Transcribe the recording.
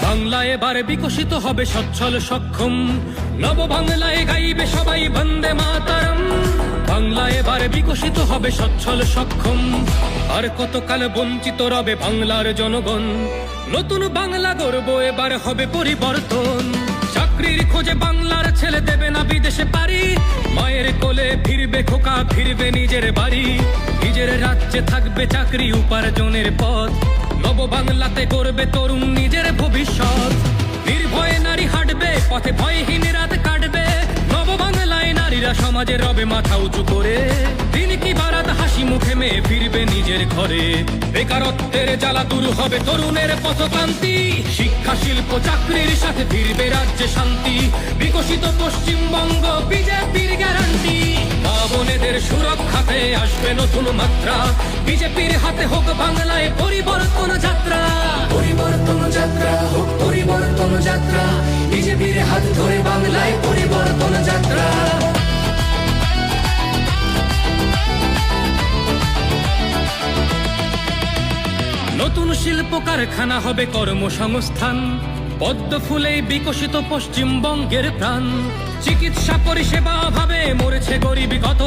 বাংলা এবার বিকশিত হবে সচ্ছল সক্ষম, নব বাংলায় গাইবে সবাই বন্দে মাতরম। বাংলা এবার বিকশিত হবে সচ্ছল সক্ষম, আর কতকাল বঞ্চিত রবে বাংলার জনগণ। নতুন বাংলা গর্ব এবার হবে পরিবর্তন। চাকরির খোঁজে বাংলার ছেলে দেবে না বিদেশে পারি, মায়ের কোলে ফিরবে খোকা, ফিরবে নিজের বাড়ি। নিজের রাজ্যে থাকবে চাকরি উপার্জনের পথ, নব বাংলাতে গড়বে তরুণ নিজের ভবিষ্যৎ। নির্ভয়ে নারী হাঁটবে পথে, ভয়হীন রাত কাটবে। নব বাংলায় নারীরা সমাজে রবে মাথা উঁচু করে, দিন কি বারাত হাসি মুখে মেয়ে ফিরবে নিজের ঘরে। বেকারত্বের জ্বালা দূর হবে তরুণের পথক্রান্তি, শিক্ষা শিল্প চাকরির সাথে ফিরবে রাজ্যে শান্তি। বিকশিত পশ্চিমবঙ্গ বিজেপির গ্যারান্টি, মা বোনেদের সুরক্ষাতে আসবে নতুন মাত্রা। বিজেপির হাতে হোক বাংলায় পরিবর্তন যাত্রা। পরিবর্তন যাত্রা হোক পরিবর্তন যাত্রা, বিজেপির হাত ধরে বাংলায় পরিবর্তন যাত্রা। নতুন শিল্প কারখানা হবে কর্মসংস্থান, পদ্ম ফুলেই বিকশিত পশ্চিমবঙ্গের প্রাণ। চিকিৎসা পরিষেবা অভাবে মরেছে গরিবী কত।